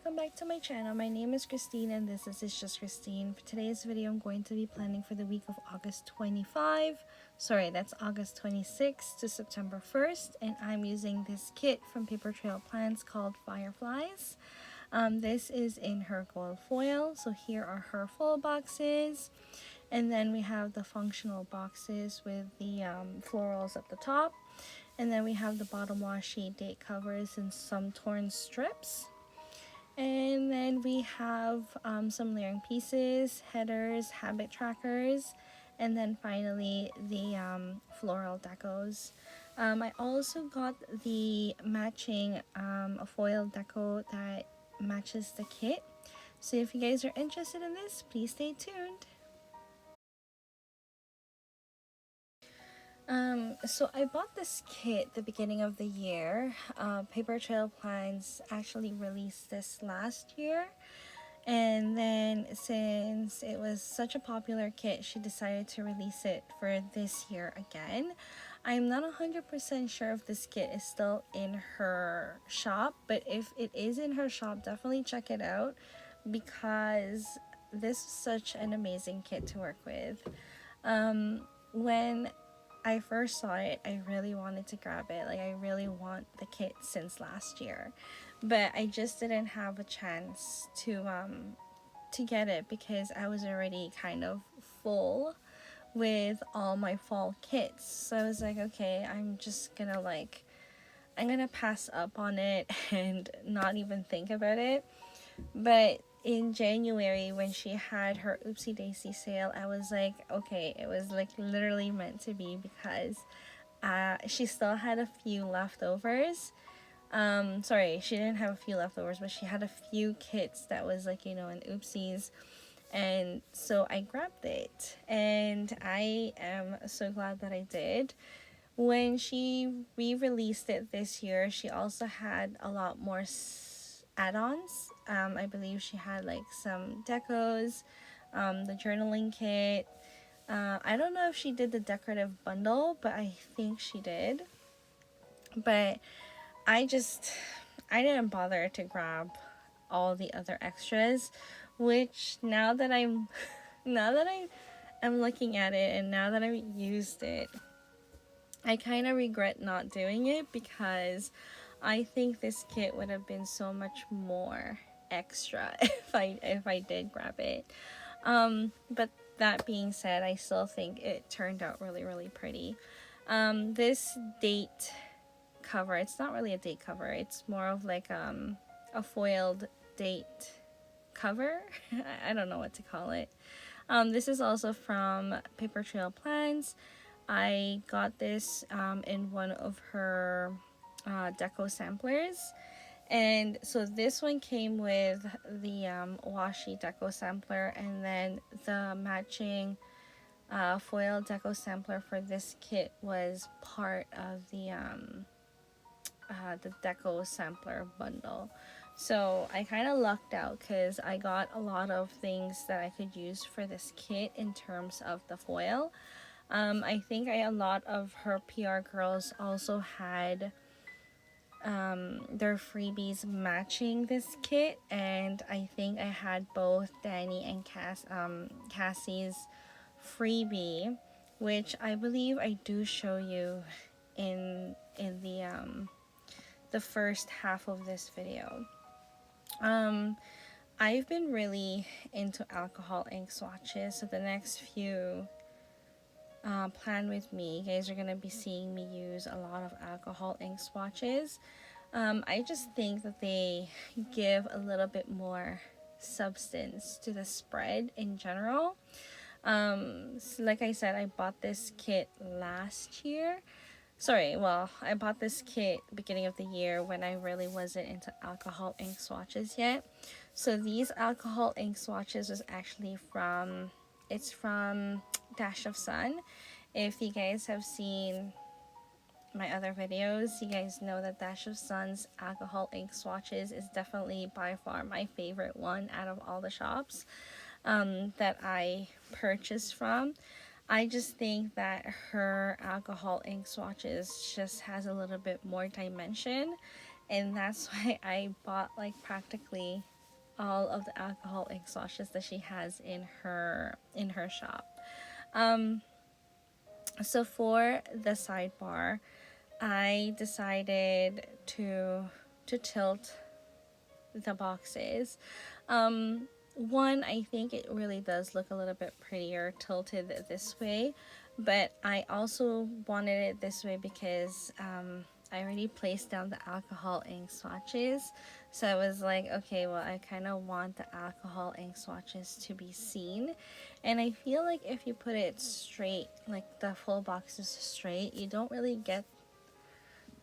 welcome back to my channel. My name is Christine and this is It's Just Christine. For today's video, I'm going to be planning for the week of August 25. Sorry, that's August 26th to September 1st, and I'm using this kit from Paper Trail Plans called Fireflies. This is in her gold foil, so here are her full boxes. And then we have the functional boxes with the florals at the top. And then we have the bottom washi date covers and some torn strips. And then we have some layering pieces, headers, habit trackers, and then finally the floral decos. I also got the matching foil deco that matches the kit. So if you guys are interested in this, please stay tuned. So I bought this kit the beginning of the year. Paper Trail Plans actually released this last year, and then since it was such a popular kit, she decided to release it for this year again. I'm not 100% sure if this kit is still in her shop, but if it is in her shop, definitely check it out because this is such an amazing kit to work with. When I first saw it, I really wanted to grab it. Like, I really want the kit since last year, but I just didn't have a chance to get it because I was already kind of full with all my fall kits. So I was like, okay, I'm gonna pass up on it and not even think about it. But in January, when she had her Oopsie Daisy sale, I was like, okay, it was like literally meant to be because she still had a few leftovers. Sorry, she didn't have a few leftovers, but she had a few kits that was like, you know, in Oopsies. And so I grabbed it, and I am so glad that I did. When she re-released it this year, she also had a lot more add-ons. I believe she had like some decos, the journaling kit. I don't know if she did the decorative bundle, but I think she did. But I didn't bother to grab all the other extras, which now that I'm looking at it and now that I've used it, I kind of regret not doing it because I think this kit would have been so much more extra if I did grab it. But that being said, I still think it turned out really pretty. This date cover, it's not really a date cover, it's more of like a foiled date cover. I don't know what to call it. This is also from Paper Trail Plans. I got this in one of her deco samplers, and so this one came with the washi deco sampler, and then the matching foil deco sampler for this kit was part of the deco sampler bundle. So I kind of lucked out because I got a lot of things that I could use for this kit in terms of the foil. I think a lot of her PR girls also had their freebies matching this kit, and I think I had both Danny and Cassie's freebie, which I believe I do show you in the first half of this video. I've been really into alcohol ink swatches, so the next few plan with me, you guys are gonna be seeing me use a lot of alcohol ink swatches. I just think that they give a little bit more substance to the spread in general. So like I said, I bought this kit last year. I bought this kit beginning of the year when I really wasn't into alcohol ink swatches yet. So these alcohol ink swatches was actually from Dash of Sun. If you guys have seen my other videos, you guys know that Dash of Sun's alcohol ink swatches is definitely by far my favorite one out of all the shops that I purchased from. I just think that her alcohol ink swatches just has a little bit more dimension, and that's why I bought like practically all of the alcohol ink swatches that she has in her shop. Um, so for the sidebar, I decided to tilt the boxes. One, I think it really does look a little bit prettier tilted this way, but I also wanted it this way because I already placed down the alcohol ink swatches. So I was like, okay, well, I kind of want the alcohol ink swatches to be seen. And I feel like if you put it straight, like the full box is straight, you don't really get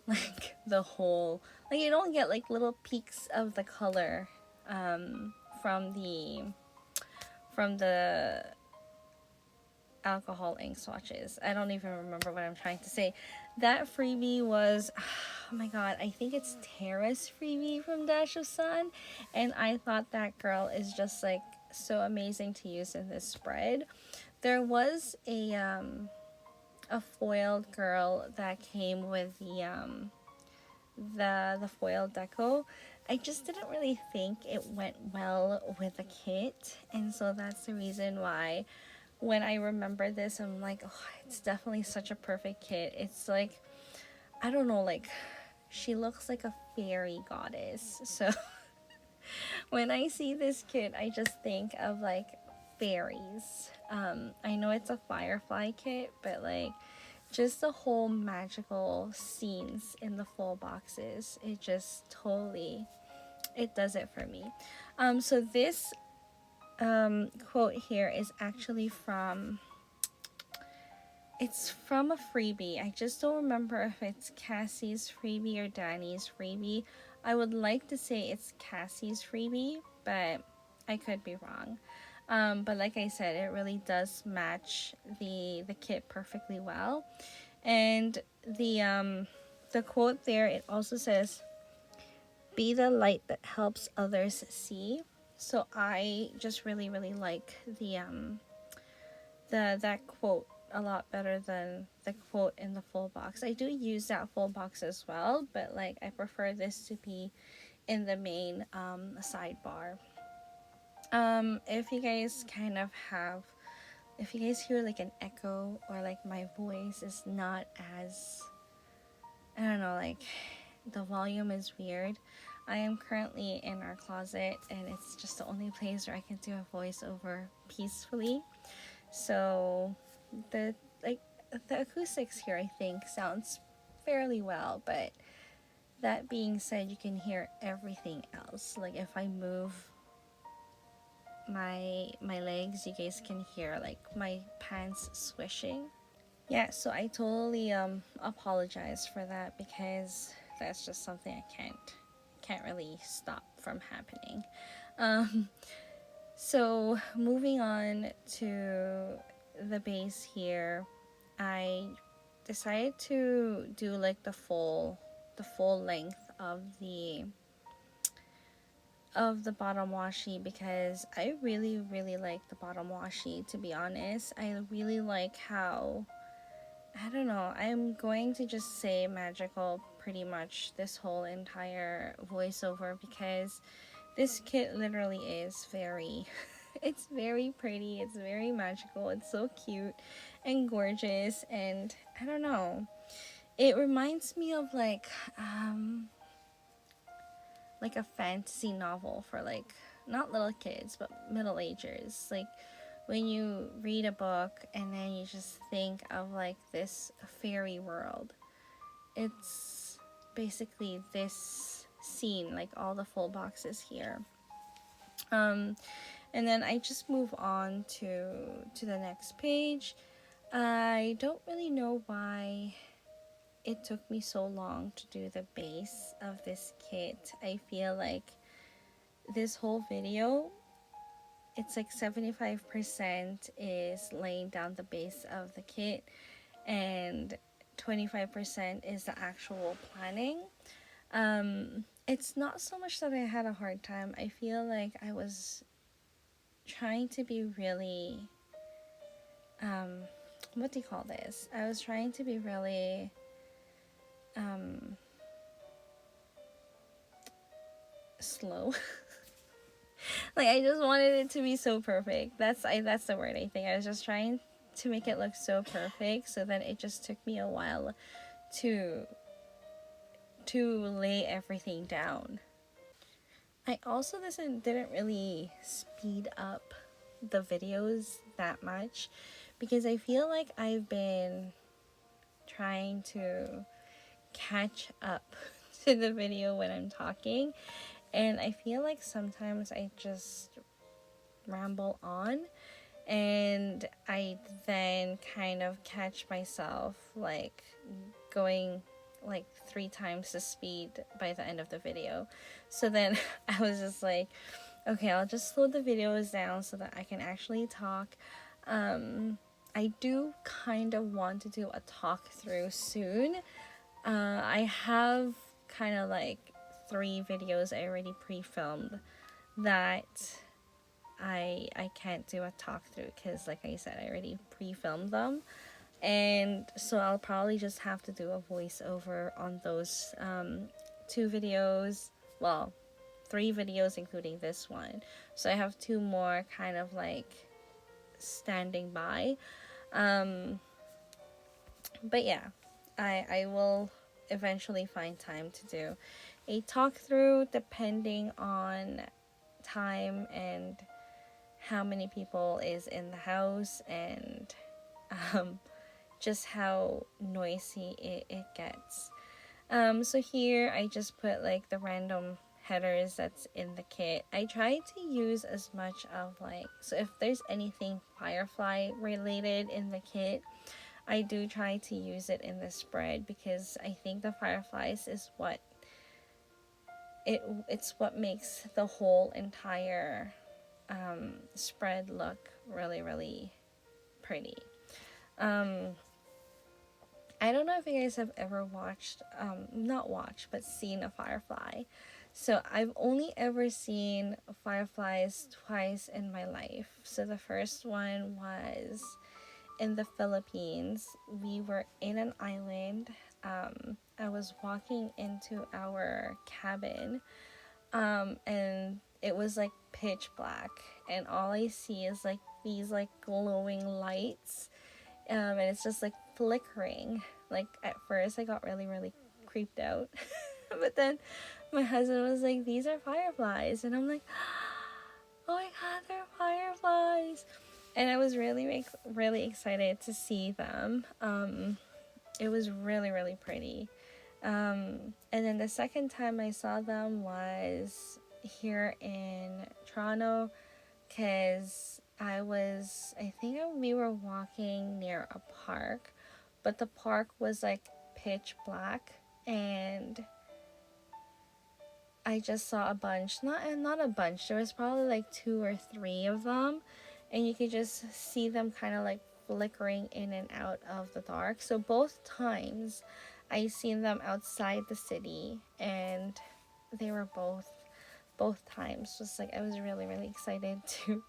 like the whole, like you don't get like little peaks of the color um, from the alcohol ink swatches. I don't even remember what I'm trying to say. That freebie was, oh my god, I think it's Tara's freebie from Dash of Sun, and I thought that girl is just like so amazing to use in this spread. There was a foiled girl that came with the foil deco. I just didn't really think it went well with the kit, and so that's the reason why when I remember this, I'm like, oh, it's definitely such a perfect kit. It's like, I don't know, like she looks like a fairy goddess. So when I see this kit, I just think of like fairies. I know it's a Firefly kit, but like just the whole magical scenes in the full boxes, it just totally, it does it for me. So this quote here is actually from, it's from a freebie. I just don't remember if it's Cassie's freebie or Danny's freebie. I would like to say it's Cassie's freebie, but I could be wrong. But like I said, it really does match the kit perfectly well. And the quote there, it also says, "Be the light that helps others see." So I just really like the that quote a lot better than the quote in the full box. I do use that full box as well, but like I prefer this to be in the main sidebar. If you guys kind of have, if you guys hear like an echo or like my voice is not as, I don't know, like the volume is weird. I am currently in our closet and it's just the only place where I can do a voiceover peacefully. So the like the acoustics here I think sounds fairly well, but that being said, you can hear everything else. Like if I move my legs, you guys can hear like my pants swishing. Yeah, so I totally apologize for that because that's just something I can't really stop from happening. Um so moving on to the base here, I decided to do like the full length of the bottom washi because I really like the bottom washi, to be honest. I really like how, I don't know, I'm going to just say magical pretty much this whole entire voiceover because this kit literally is very it's very pretty, it's very magical, it's so cute and gorgeous, and I don't know, it reminds me of like a fantasy novel for like not little kids but middle agers. Like when you read a book and then you just think of like this fairy world, it's basically this scene, like all the full boxes here. And then I just move on to the next page. I don't really know why it took me so long to do the base of this kit. I feel like this whole video, it's like 75% is laying down the base of the kit and 25% is the actual planning. It's not so much that I had a hard time. I feel like I was trying to be really what do you call this? I was trying to be really slow. Like, I just wanted it to be so perfect. That's the word, I think. I was just trying to make it look so perfect, so then it just took me a while to lay everything down. I also didn't really speed up the videos that much because I feel like I've been trying to catch up to the video when I'm talking, and I feel like sometimes I just ramble on, and I then kind of catch myself like going like 3 times the speed by the end of the video. So then I was just like, okay, I'll just slow the videos down so that I can actually talk. I do kind of want to do a talk through soon. I have kind of like 3 videos I already pre-filmed that I can't do a talk through because, like I said, I already pre-filmed them, and so I'll probably just have to do a voiceover on those 2 videos. Well, 3 videos including this one. So I have 2 more kind of like standing by. But yeah, I will eventually find time to do a talk through depending on time and how many people is in the house, and um, just how noisy it gets. So here I just put like the random headers that's in the kit. I try to use as much of like, so if there's anything Firefly related in the kit, I do try to use it in the spread because I think the Fireflies is it's what makes the whole entire spread look really, really pretty. Um, I don't know if you guys have ever watched, not watched, but seen a firefly. So I've only ever seen fireflies twice in my life. So the first one was in the Philippines. We were in an island. I was walking into our cabin, and it was like pitch black, and all I see is like these like glowing lights, and it's just like flickering. Like at first I got really, really creeped out, but then my husband was like, these are fireflies, and I'm like, oh my god, they're fireflies. And I was really, really excited to see them. It was really, really pretty. And then the second time I saw them was here in Toronto, because I think we were walking near a park, but the park was like pitch black, and I just saw a bunch, not a bunch, there was probably like 2 or 3 of them, and you could just see them kind of like flickering in and out of the dark. So both times I seen them outside the city, and they were both times just like I was really, really excited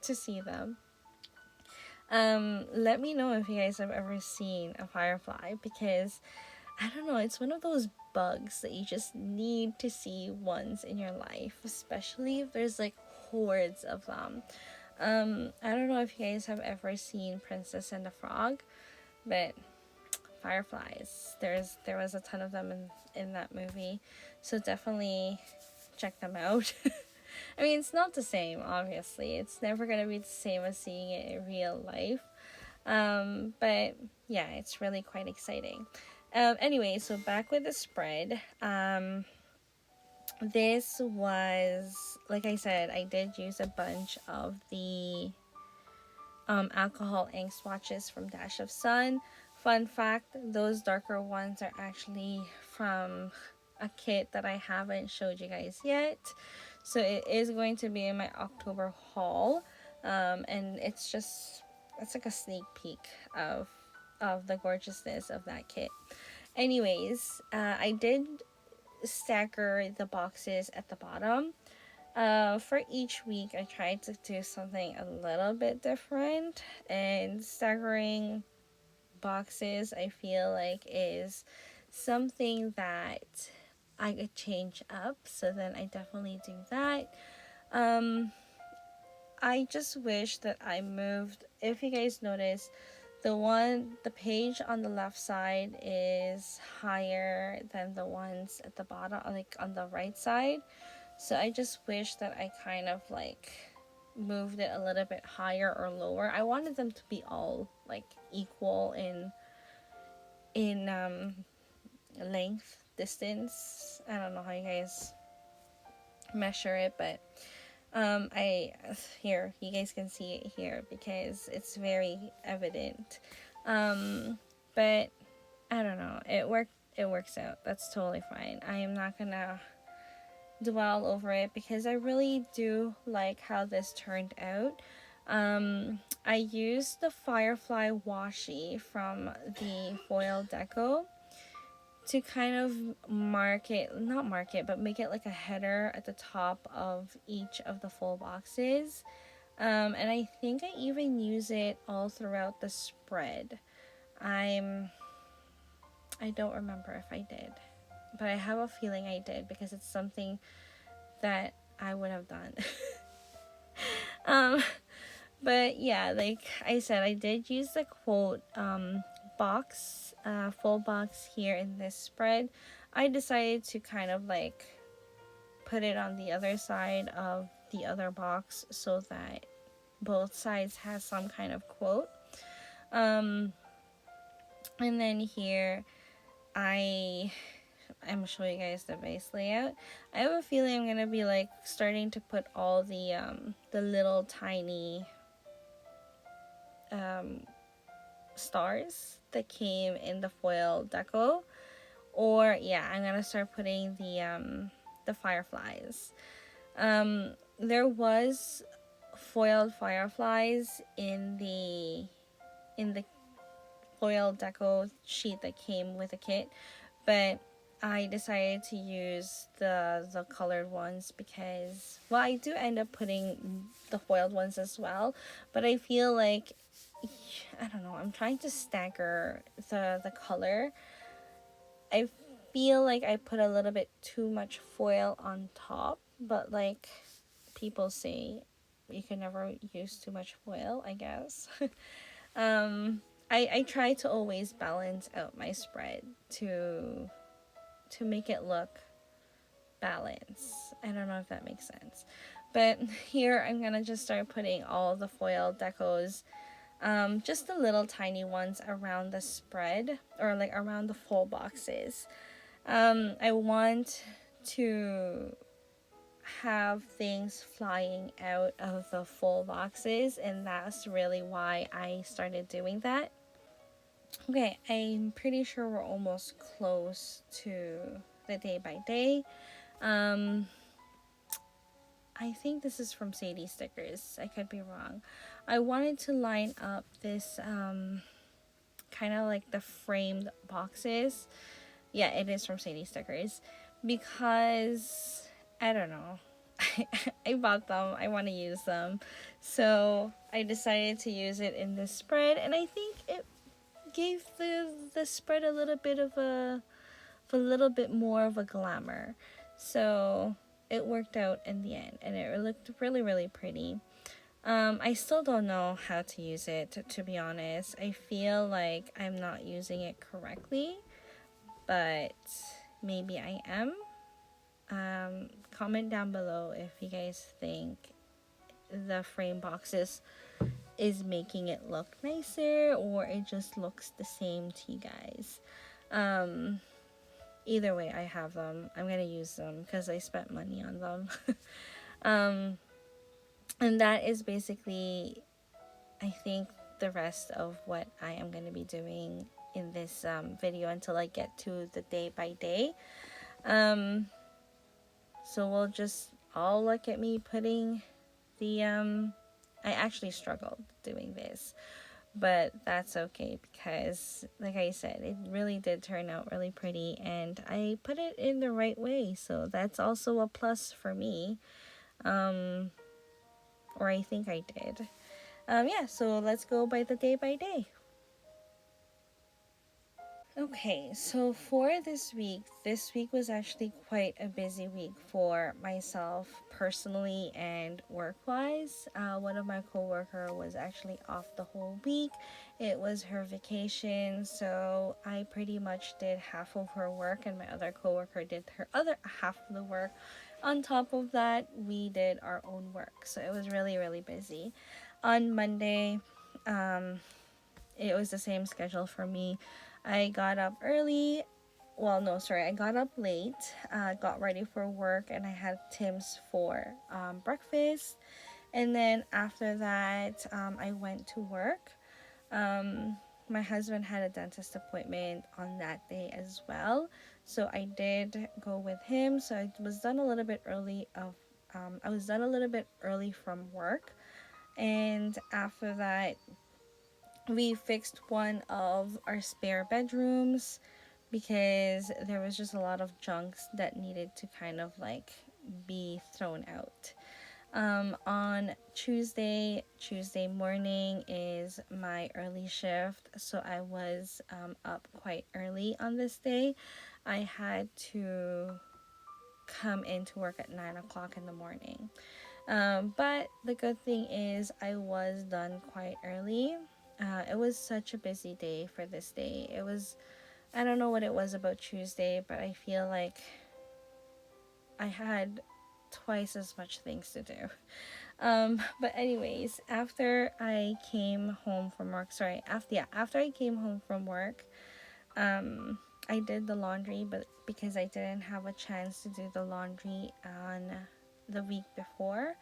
to see them. Let me know if you guys have ever seen a firefly, because I don't know, it's one of those bugs that you just need to see once in your life, especially if there's like hordes of them. I don't know if you guys have ever seen Princess and the Frog, but fireflies, there was a ton of them in that movie, so definitely check them out. I mean, it's not the same, obviously. It's never gonna be the same as seeing it in real life. But yeah, it's really quite exciting. Anyway, so back with the spread. This was, like I said, I did use a bunch of the alcohol ink swatches from Dash of Sun. Fun fact, those darker ones are actually from a kit that I haven't showed you guys yet. So it is going to be in my October haul. And it's like a sneak peek of the gorgeousness of that kit. Anyways, I did stagger the boxes at the bottom. For each week, I tried to do something a little bit different, and staggering boxes, I feel like, is something that I could change up, so then I definitely do that. I just wish that I moved. If you guys notice, the page on the left side is higher than the ones at the bottom, like on the right side. So I just wish that I kind of like moved it a little bit higher or lower. I wanted them to be all like equal in length, distance. I don't know how you guys measure it, but I here you guys can see it here because it's very evident. But I don't know. It works out. That's totally fine. I am not gonna dwell over it because I really do like how this turned out. I used the Firefly washi from the foil deco to kind of not mark it, but make it like a header at the top of each of the full boxes. And I think I even use it all throughout the spread. I don't remember if I did, but I have a feeling I did because it's something that I would have done. um, but yeah, like I said, I did use the quote full box here in this spread. I decided to kind of like put it on the other side of the other box so that both sides has some kind of quote. And then here I'm gonna show you guys the base layout. I have a feeling I'm gonna be like starting to put all the little tiny stars that came in the foil deco, or yeah, I'm gonna start putting the fireflies. There was foiled fireflies in the foil deco sheet that came with the kit, but I decided to use the colored ones because, well, I do end up putting the foiled ones as well, but I feel like, I don't know, I'm trying to stagger the color. I feel like I put a little bit too much foil on top, but like people say you can never use too much foil, I guess. um I try to always balance out my spread to make it look balanced. I don't know if that makes sense. But here I'm gonna just start putting all the foil decos, just the little tiny ones around the spread or like around the full boxes. I want to have things flying out of the full boxes, and that's really why I started doing that. Okay, I'm pretty sure we're almost close to the day by day. Um, I think this is from Sadie Stickers. I could be wrong. I wanted to line up this kind of like the framed boxes. Yeah, it is from Sadie Stickers because I don't know. I bought them. I want to use them. So I decided to use it in this spread, and I think it gave the spread a little bit more of a glamour. So it worked out in the end, and it looked really, really pretty. I still don't know how to use it, to be honest. I feel like I'm not using it correctly, but maybe I am. Comment down below if you guys think the frame boxes is making it look nicer or it just looks the same to you guys. Either way, I have them. I'm gonna use them because I spent money on them. And that is basically, I think, the rest of what I am gonna be doing in this video until I get to the day by day. So we'll just all look at me putting the I actually struggled doing this, but that's okay because like I said, it really did turn out really pretty and I put it in the right way, so that's also a plus for me. Or I think I did. Yeah, so let's go by the day by day. Okay, so for this week was actually quite a busy week for myself personally and work-wise. One of my coworker was actually off the whole week. It was her vacation, so I pretty much did half of her work, and my other coworker did her other half of the work. On top of that, we did our own work, so it was really, really busy. On Monday, um, it was the same schedule for me. I got up early. Well, no, sorry, I got up late, got ready for work, and I had Tim's for breakfast. And then after that, I went to work. Um, my husband had a dentist appointment on that day as well, so I did go with him. So I was done a little bit early I was done a little bit early from work, and after that, we fixed one of our spare bedrooms because there was just a lot of junks that needed to kind of like be thrown out. On Tuesday morning is my early shift, so I was up quite early on this day. I had to come into work at 9 o'clock in the morning. But the good thing is, I was done quite early. It was such a busy day for this day. I don't know what it was about Tuesday, but I feel like I had twice as much things to do. But anyways, after I came home from work, um, I did the laundry, but because I didn't have a chance to do the laundry on the week before,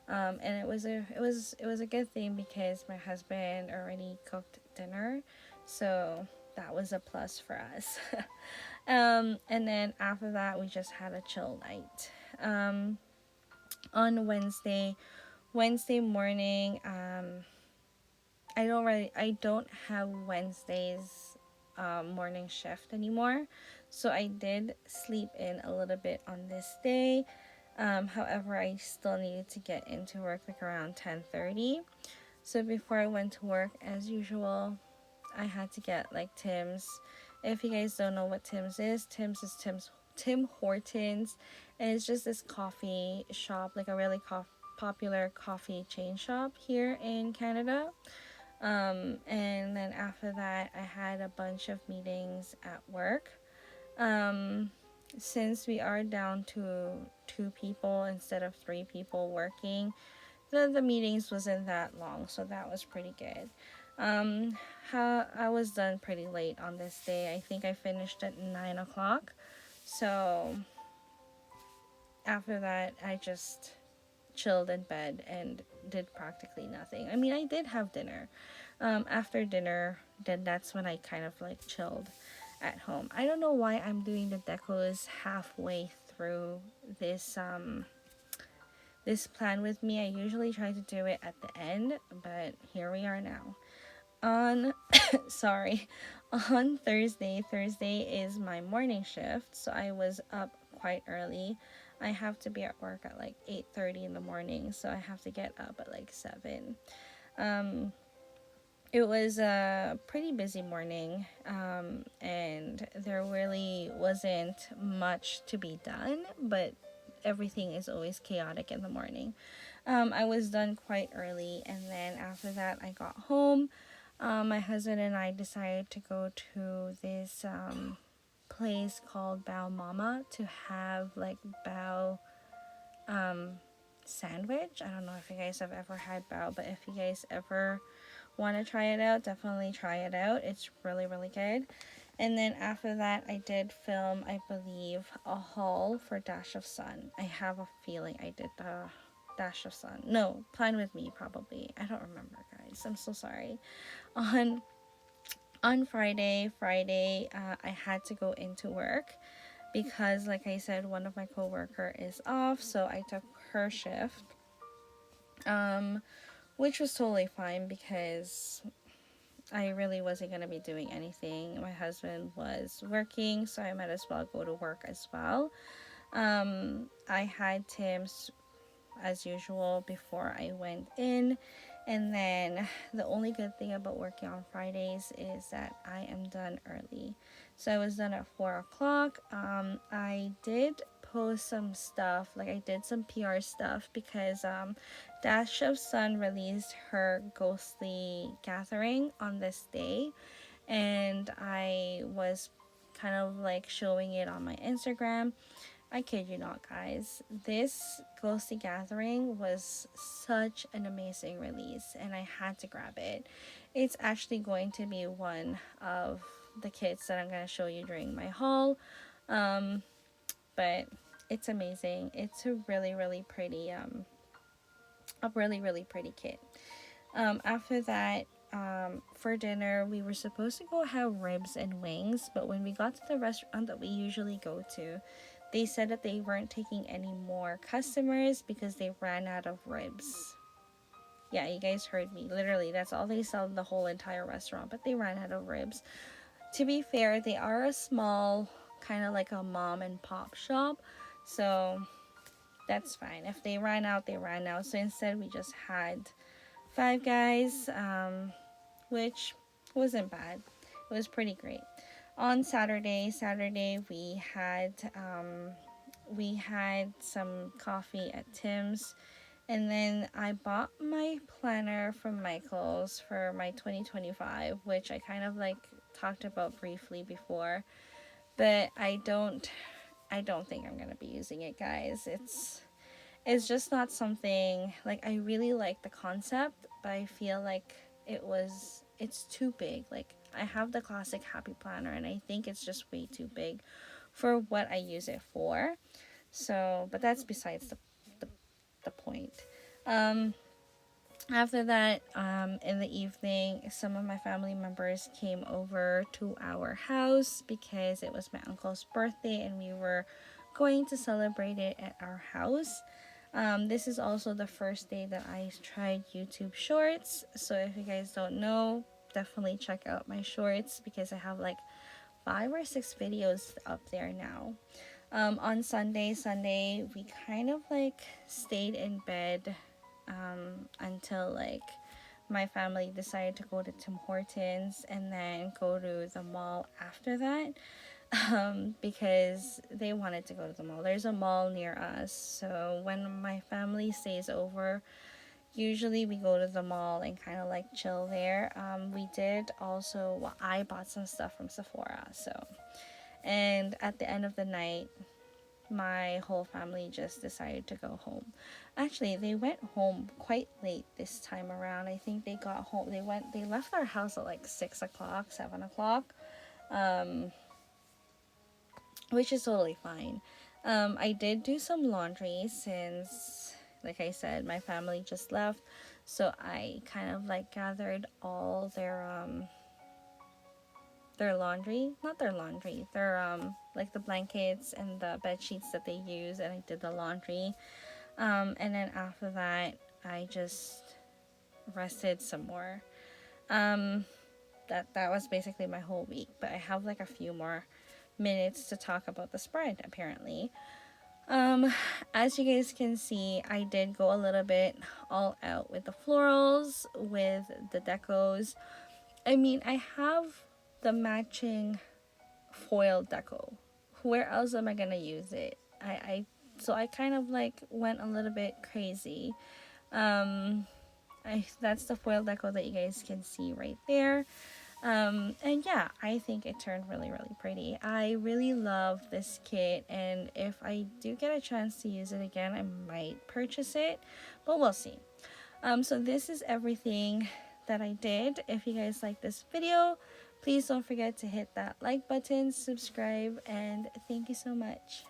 and it was a good thing because my husband already cooked dinner, so that was a plus for us. And then after that, we just had a chill night. On Wednesday morning, I don't have Wednesday's morning shift anymore, so I did sleep in a little bit on this day. However, I still needed to get into work like around 10:30. So before I went to work, as usual, I had to get like Tim's. If you guys don't know what Tim's is Tim Hortons, and it's just this coffee shop, like a really popular coffee chain shop here in Canada. And then after that, I had a bunch of meetings at work. Um, since we are down to two people instead of three people working, the meetings wasn't that long, so that was pretty good. Um, I was done pretty late on this day. I think I finished at 9 o'clock. So after that, I just chilled in bed and did practically nothing. I mean, I did have dinner. After dinner, then that's when I kind of like chilled at home. I don't know why I'm doing the decos halfway through this this plan with me. I usually try to do it at the end, but here we are now. On sorry, on Thursday is my morning shift, so I was up quite early. I have to be at work at like 8:30 in the morning, so I have to get up at like 7. Um it was a pretty busy morning, and there really wasn't much to be done, but everything is always chaotic in the morning. I was done quite early, and then after that, I got home. My husband and I decided to go to this place called Bao Mama to have like bao um, sandwich. I don't know if you guys have ever had bao, but if you guys ever want to try it out, definitely try it out. It's really, really good. And then after that, I did film, I believe, a haul for Dash of Sun. I have a feeling I did the Dash of Sun. No, Plan With Me, probably. I don't remember, guys. I'm so sorry. On Friday, I had to go into work because, like I said, one of my coworker is off, so I took her shift. Um, which was totally fine because I really wasn't going to be doing anything. My husband was working, so I might as well go to work as well. I had Tim's as usual before I went in, And then the only good thing about working on Fridays is that I am done early. So I was done at 4 o'clock. I did post some stuff, like I did some PR stuff because Dash of Sun released her ghostly gathering on this day, and I was kind of like showing it on my Instagram. I kid you not, guys. This Ghostly Gathering was such an amazing release, and I had to grab it. It's actually going to be one of the kits that I'm going to show you during my haul. Um, but it's amazing. It's a really, really pretty, a really, really pretty kit. After that, for dinner, we were supposed to go have ribs and wings, but when we got to the restaurant that we usually go to, they said that they weren't taking any more customers because they ran out of ribs. Yeah, you guys heard me. Literally, that's all they sell in the whole entire restaurant, but they ran out of ribs. To be fair, they are a small, kind of like a mom and pop shop, so that's fine. If they ran out, they ran out. So instead, we just had Five Guys, which wasn't bad. It was pretty great. On Saturday we had some coffee at Tim's, and then I bought my planner from Michael's for my 2025, which I kind of like talked about briefly before, but I don't think I'm gonna be using it, guys. It's just not something like I really like the concept, but I feel like it's too big. Like I have the classic happy planner and I think it's just way too big for what I use it for. So, but that's besides the, the point. Um After that, in the evening, some of my family members came over to our house because it was my uncle's birthday and we were going to celebrate it at our house. This is also the first day that I tried YouTube Shorts. So if you guys don't know, definitely check out my shorts because I have like 5 or 6 videos up there now. On Sunday, we kind of like stayed in bed until like my family decided to go to Tim Hortons and then go to the mall after that, because they wanted to go to the mall. There's a mall near us, so when my family stays over, usually we go to the mall and kind of like chill there. We did also, well, I bought some stuff from Sephora, so, and at the end of the night, my whole family just decided to go home. Actually, they went home quite late this time around. I think they got home, they left our house at like 6 o'clock, 7 o'clock, um, which is totally fine. I did do some laundry since, like I said, my family just left. So I kind of like gathered all their laundry, not their laundry, their like the blankets and the bed sheets that they use, and I did the laundry. And then after that, I just rested some more. Um, that was basically my whole week, but I have like a few more minutes to talk about the spread apparently. Um, as you guys can see, I did go a little bit all out with the florals, with the decos. I mean, I have the matching foil deco. Where else am I gonna use it? So I kind of like went a little bit crazy. That's the foil deco that you guys can see right there. And yeah, I think it turned really, really pretty. I really love this kit, and if I do get a chance to use it again, I might purchase it, but we'll see. So this is everything that I did. If you guys like this video, please don't forget to hit that like button, subscribe, and thank you so much.